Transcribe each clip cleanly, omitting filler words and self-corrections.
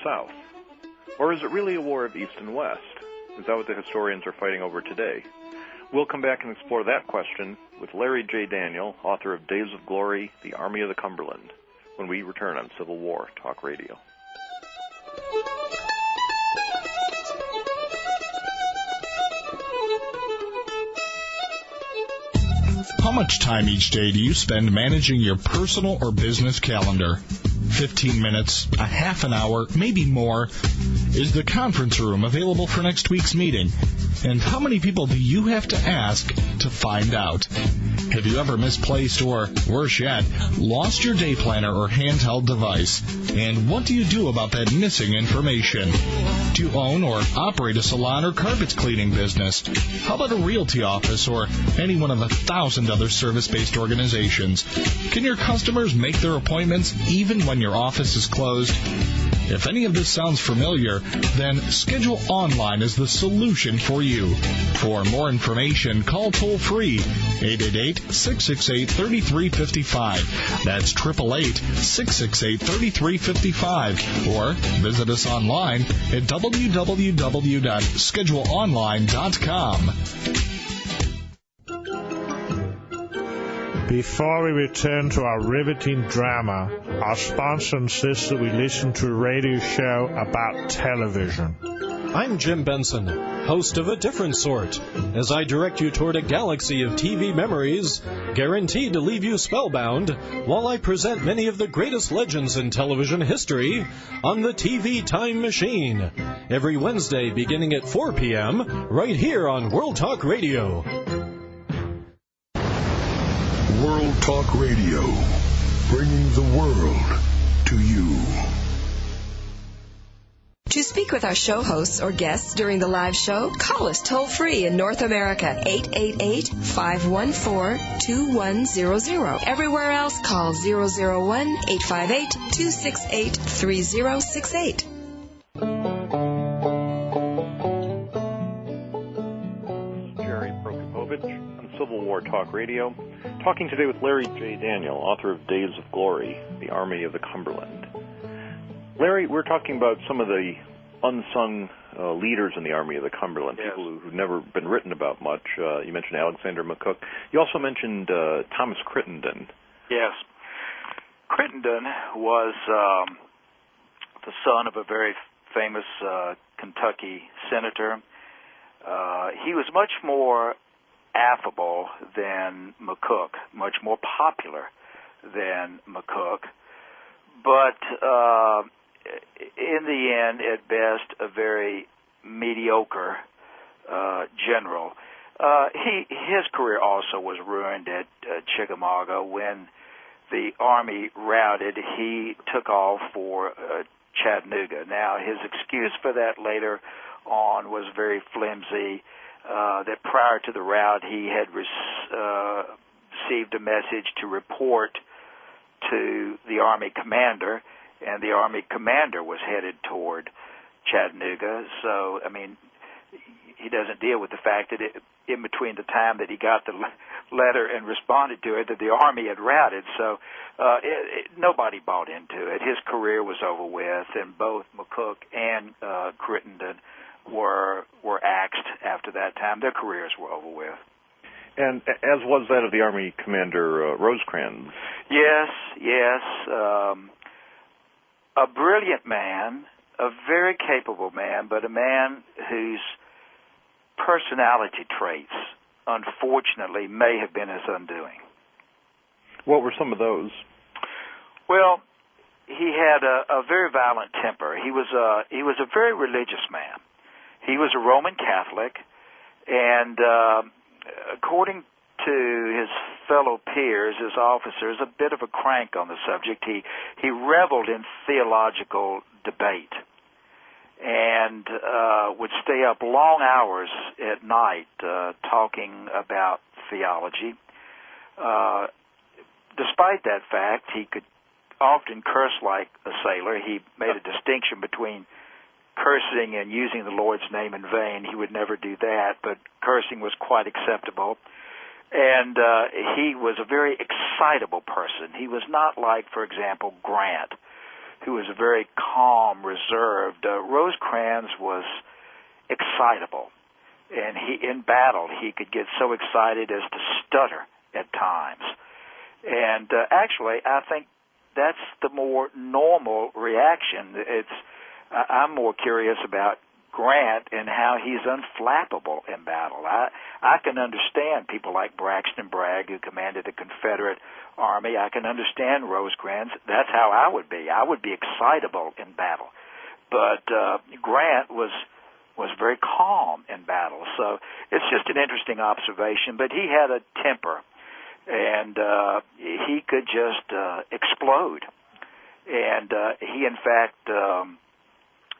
South? Or is it really a war of East and West? Is that what the historians are fighting over today? We'll come back and explore that question with Larry J. Daniel, author of Days of Glory, The Army of the Cumberland, when we return on Civil War Talk Radio. How much time each day do you spend managing your personal or business calendar? 15 minutes, a half an hour, maybe more. Is the conference room available for next week's meeting? And how many people do you have to ask to find out? Have you ever misplaced or, worse yet, lost your day planner or handheld device? And what do you do about that missing information? Do you own or operate a salon or carpet cleaning business? How about a realty office or any one of 1,000 other service-based organizations? Can your customers make their appointments even when your office is closed? If any of this sounds familiar, then Schedule Online is the solution for you. For more information, call toll-free 888-668-3355. That's 888-668-3355. Or visit us online at www.scheduleonline.com. Before we return to our riveting drama, our sponsor insists that we listen to a radio show about television. I'm Jim Benson, host of A Different Sort, as I direct you toward a galaxy of TV memories, guaranteed to leave you spellbound, while I present many of the greatest legends in television history on the TV Time Machine, every Wednesday beginning at 4 p.m., right here on World Talk Radio. World Talk Radio, bringing the world to you. To speak with our show hosts or guests during the live show, call us toll-free in North America, 888-514-2100. Everywhere else, call 001-858-268-3068. Civil War Talk Radio, talking today with Larry J. Daniel, author of Days of Glory, The Army of the Cumberland. Larry, we're talking about some of the unsung leaders in the Army of the Cumberland, yes. People who've never been written about much. You mentioned Alexander McCook. You also mentioned Thomas Crittenden. Yes. Crittenden was the son of a very famous Kentucky senator. He was much more affable than McCook, much more popular than McCook, but in the end, at best, a very mediocre general. His career also was ruined at Chickamauga. When the Army routed, he took off for Chattanooga. Now, his excuse for that later on was very flimsy. That prior to the rout, he had received a message to report to the Army commander, and the Army commander was headed toward Chattanooga. So, I mean, he doesn't deal with the fact that in between the time that he got the letter and responded to it, that the Army had routed. So nobody bought into it. His career was over with, and both McCook and Crittenden were axed after that time. Their careers were over with. And as was that of the Army commander Rosecrans. Yes. A brilliant man, a very capable man, but a man whose personality traits, unfortunately, may have been his undoing. What were some of those? Well, he had a very violent temper. He was a very religious man. He was a Roman Catholic, and according to his fellow peers, his officers, a bit of a crank on the subject. He reveled in theological debate and would stay up long hours at night talking about theology. Despite that fact, he could often curse like a sailor. He made a distinction between cursing and using the Lord's name in vain. He would never do that, but cursing was quite acceptable. And he was a very excitable person. He was not like, for example, Grant, who was very calm, reserved. Rosecrans was excitable, and in battle he could get so excited as to stutter at times. And actually, I think that's the more normal reaction. I'm more curious about Grant and how he's unflappable in battle. I can understand people like Braxton Bragg, who commanded the Confederate Army. I can understand Rosecrans. That's how I would be. I would be excitable in battle. But Grant was very calm in battle. So it's just an interesting observation. But he had a temper, and he could just explode. And he, in fact,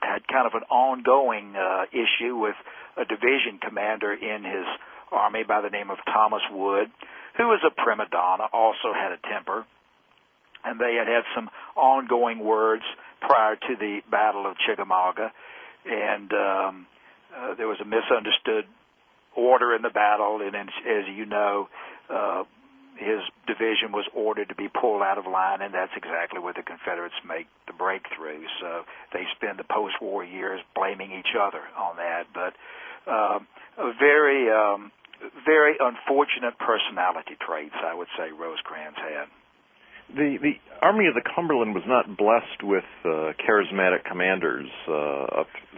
had kind of an ongoing issue with a division commander in his army by the name of Thomas Wood, who was a prima donna, also had a temper. And they had some ongoing words prior to the Battle of Chickamauga. And there was a misunderstood order in the battle, and as you know, his division was ordered to be pulled out of line, and that's exactly where the Confederates make the breakthrough. So they spend the post-war years blaming each other on that. But a very, very unfortunate personality traits, I would say, Rosecrans had. The Army of the Cumberland was not blessed with charismatic commanders,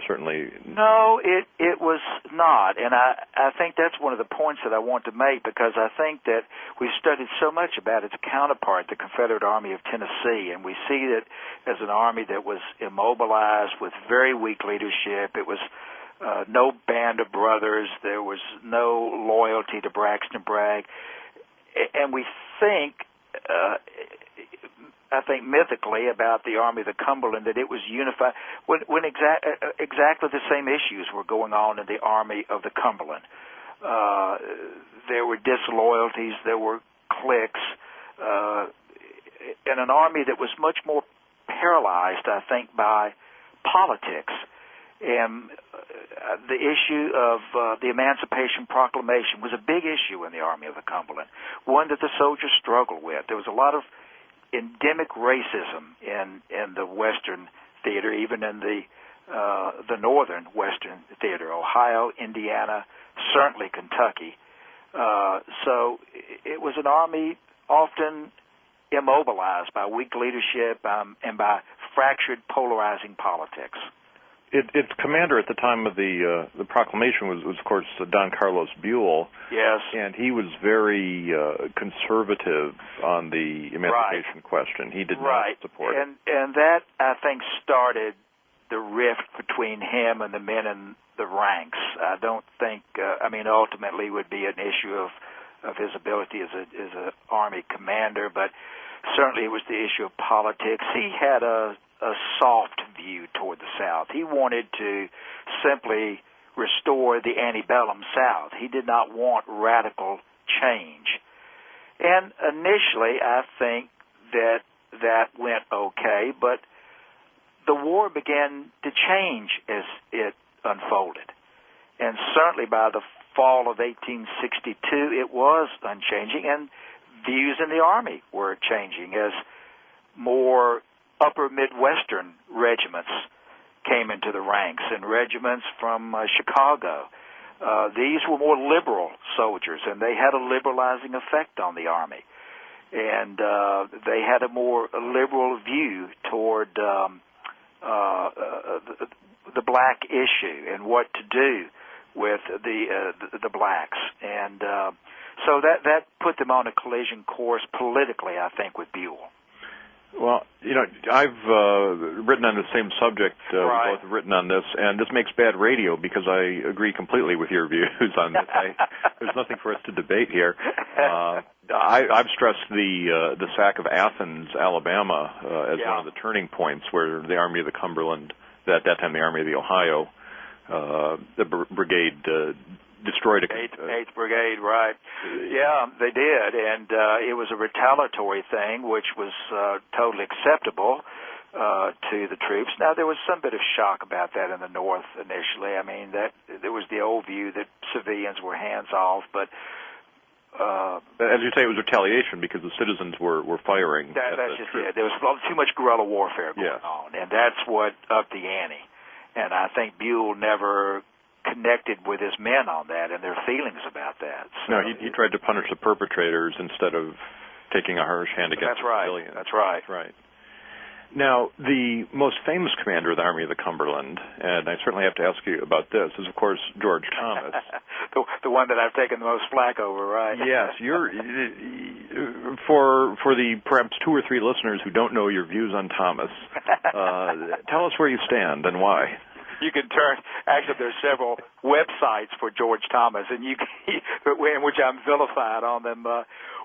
certainly. No, it was not, and I think that's one of the points that I want to make, because I think that we studied so much about its counterpart, the Confederate Army of Tennessee, and we see it as an army that was immobilized with very weak leadership. It was no band of brothers. There was no loyalty to Braxton Bragg, and we think. I think mythically about the Army of the Cumberland that it was unified when exactly the same issues were going on in the Army of the Cumberland. There were disloyalties, there were cliques, and an army that was much more paralyzed, I think, by politics. And the issue of the Emancipation Proclamation was a big issue in the Army of the Cumberland, one that the soldiers struggled with. There was a lot of endemic racism in the Western theater, even in the northern Western theater, Ohio, Indiana, certainly Kentucky. So it was an army often immobilized by weak leadership and by fractured, polarizing politics. Its commander at the time of the proclamation was, of course, Don Carlos Buell. Yes. And he was very conservative on the emancipation question. He did not support it. And that, I think, started the rift between him and the men in the ranks. I don't think, ultimately it would be an issue of his ability as an army commander, but certainly it was the issue of politics. He had a soft view toward the South. He wanted to simply restore the antebellum South. He did not want radical change. And initially, I think that went okay, but the war began to change as it unfolded. And certainly by the fall of 1862, it was unchanging, and views in the Army were changing as more upper Midwestern regiments came into the ranks, and regiments from Chicago. These were more liberal soldiers, and they had a liberalizing effect on the Army. And they had a more liberal view toward the black issue and what to do with the blacks. And so that put them on a collision course politically, I think, with Buell. Well, I've written on the same subject. We both have written on this, and this makes bad radio because I agree completely with your views on this. There's nothing for us to debate here. I've stressed the sack of Athens, Alabama, as one of the turning points where the Army of the Cumberland, at that time the Army of the Ohio, the brigade destroyed 8th Brigade, right. Yeah, they did, and it was a retaliatory thing, which was totally acceptable to the troops. Now, there was some bit of shock about that in the North initially. I mean, that there was the old view that civilians were hands-off, but as you say, it was retaliation because the citizens were firing. That's just it. There was too much guerrilla warfare going on, and that's what upped the ante. And I think Buell never connected with his men on that and their feelings about that. So, no, he tried to punish the perpetrators instead of taking a harsh hand against the civilians. That's right. Right. Now, the most famous commander of the Army of the Cumberland, and I certainly have to ask you about this, is, of course, George Thomas. the one that I've taken the most flack over, right? Yes. For the perhaps 2 or 3 listeners who don't know your views on Thomas, tell us where you stand and why. You can turn. Actually, there's several websites for George Thomas, and in which I'm vilified on them.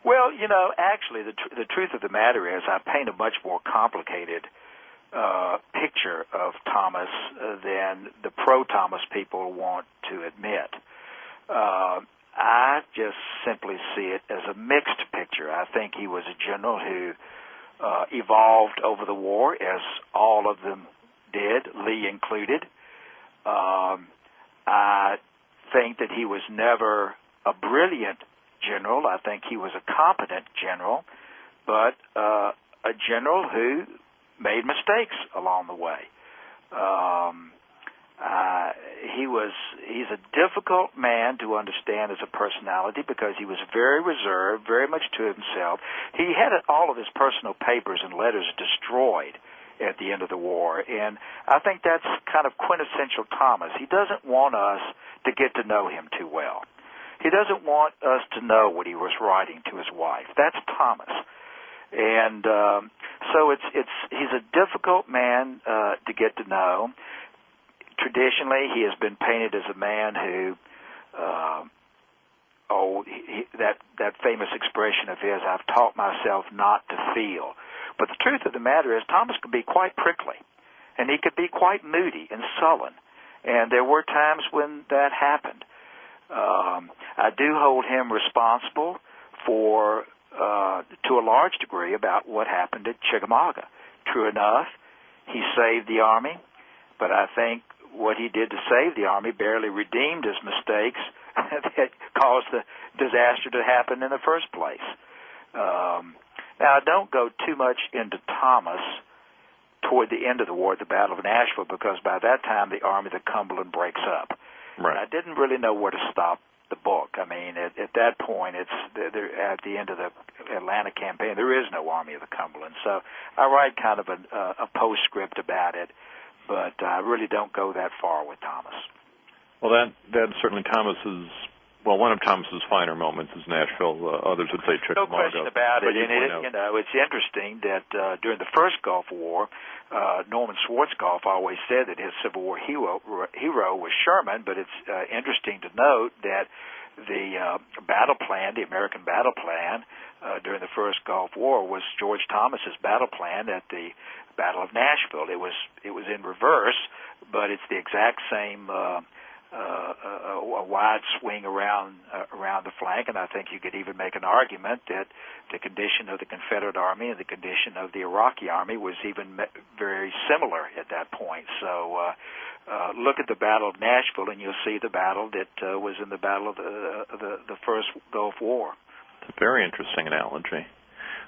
Well, actually, the truth of the matter is, I paint a much more complicated picture of Thomas than the pro-Thomas people want to admit. I just simply see it as a mixed picture. I think he was a general who evolved over the war, as all of them did, Lee included. I think that he was never a brilliant general. I think he was a competent general, but a general who made mistakes along the way. He's a difficult man to understand as a personality because he was very reserved, very much to himself. He had all of his personal papers and letters destroyed at the end of the war, and I think that's kind of quintessential Thomas. He doesn't want us to get to know him too well. He doesn't want us to know what he was writing to his wife. That's Thomas. And so he's a difficult man to get to know. Traditionally, he has been painted as a man who, that famous expression of his, I've taught myself not to feel. But the truth of the matter is, Thomas could be quite prickly, and he could be quite moody and sullen. And there were times when that happened. I do hold him responsible for, to a large degree, about what happened at Chickamauga. True enough, he saved the Army, but I think what he did to save the Army barely redeemed his mistakes that caused the disaster to happen in the first place. Now, I don't go too much into Thomas toward the end of the war at the Battle of Nashville, because by that time the Army of the Cumberland breaks up. Right. And I didn't really know where to stop the book. I mean, at that point, at the end of the Atlanta campaign, there is no Army of the Cumberland. So I write kind of a postscript about it, but I really don't go that far with Thomas. Well, that's certainly one of Thomas's finer moments is Nashville. Others would say Chickamauga. No question about it. And it's interesting that during the first Gulf War, Norman Schwarzkopf always said that his Civil War hero was Sherman, but it's interesting to note that the battle plan, the American battle plan during the first Gulf War, was George Thomas's battle plan at the Battle of Nashville. It was in reverse, but it's the exact same a wide swing around the flank, and I think you could even make an argument that the condition of the Confederate Army and the condition of the Iraqi Army was even very similar at that point. So look at the Battle of Nashville, and you'll see the battle that was in the battle of the first Gulf War. It's a very interesting analogy.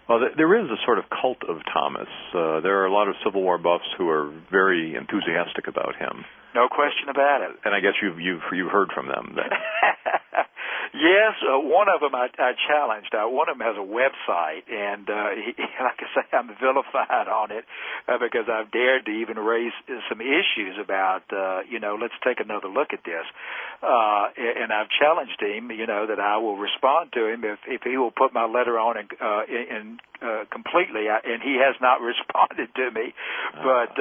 Well, there is a sort of cult of Thomas. There are a lot of Civil War buffs who are very enthusiastic about him. No question about it. And I guess you've heard from them then. Yes, one of them I challenged. One of them has a website, and like I say, I'm vilified on it because I've dared to even raise some issues about, let's take another look at this. And I've challenged him, that I will respond to him if he will put my letter on completely, and he has not responded to me. But,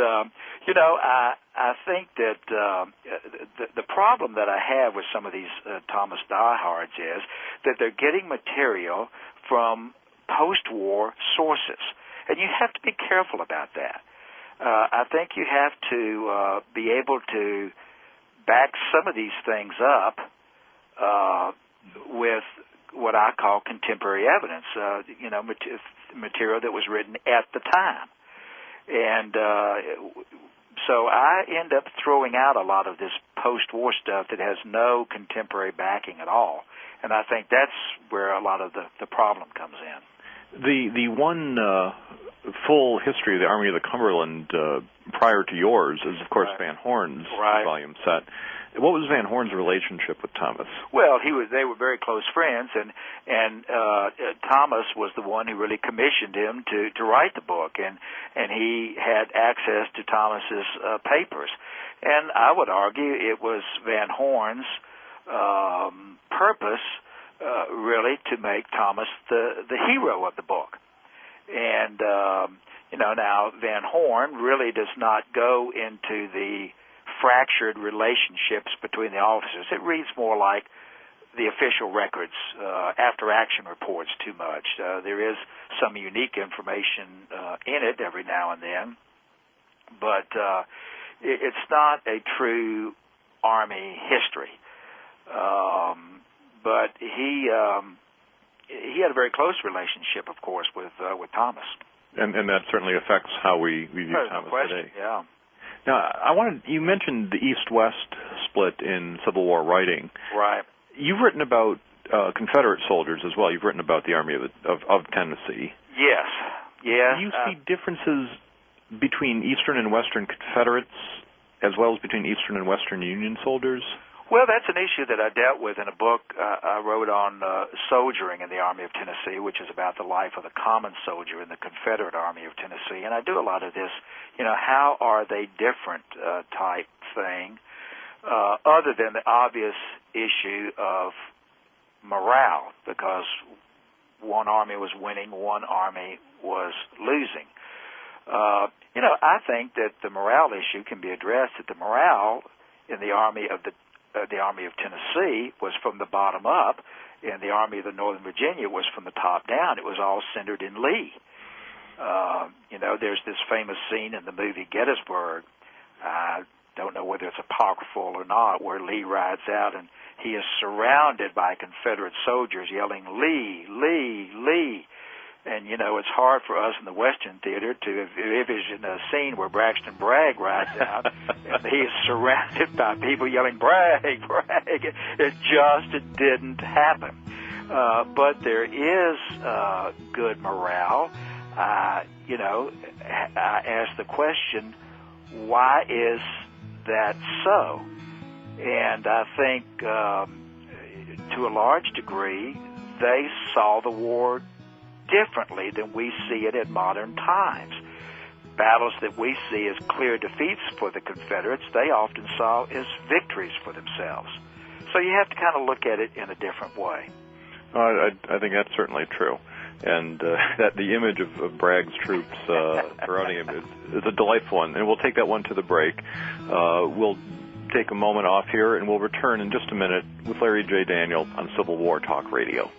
I think that the problem that I have with some of these Thomas diehards is that they're getting material from post-war sources, and you have to be careful about that. I think you have to be able to back some of these things up with what I call contemporary evidence, material that was written at the time. And so I end up throwing out a lot of this post-war stuff that has no contemporary backing at all. And I think that's where a lot of the problem comes in. The one full history of the Army of the Cumberland prior to yours is, of course, Van Horn's volume set. What was Van Horn's relationship with Thomas? Well, they were very close friends, and Thomas was the one who really commissioned him to write the book, and he had access to Thomas's papers. And I would argue it was Van Horn's purpose, really, to make Thomas the hero of the book. And now Van Horn really does not go into the fractured relationships between the officers. It reads more like the official records, after-action reports too much. There is some unique information in it every now and then, but it's not a true Army history. But he had a very close relationship, of course, with Thomas. And that certainly affects how we view Thomas today. Yeah. Now, you mentioned the East-West split in Civil War writing. Right. You've written about Confederate soldiers as well. You've written about the Army of Tennessee. Yes. Yes. Do you see differences between Eastern and Western Confederates as well as between Eastern and Western Union soldiers? Well, that's an issue that I dealt with in a book I wrote on soldiering in the Army of Tennessee, which is about the life of the common soldier in the Confederate Army of Tennessee. And I do a lot of this, how are they different type thing, other than the obvious issue of morale, because one army was winning, one army was losing. I think that the morale issue can be addressed, that the morale in the Army of Tennessee was from the bottom up, and the Army of the Northern Virginia was from the top down. It was all centered in Lee. There's this famous scene in the movie Gettysburg. I don't know whether it's apocryphal or not, where Lee rides out and he is surrounded by Confederate soldiers yelling, "Lee, Lee, Lee." And, it's hard for us in the Western theater to envision a scene where Braxton Bragg rides out and he is surrounded by people yelling, "Bragg, Bragg." It didn't happen. But there is good morale. I asked the question, why is that so? And I think to a large degree they saw the war differently than we see it in modern times. Battles that we see as clear defeats for the Confederates, they often saw as victories for themselves. So you have to kind of look at it in a different way. I think that's certainly true. And that the image of Bragg's troops surrounding him is a delightful one. And we'll take that one to the break. We'll take a moment off here, and we'll return in just a minute with Larry J. Daniel on Civil War Talk Radio.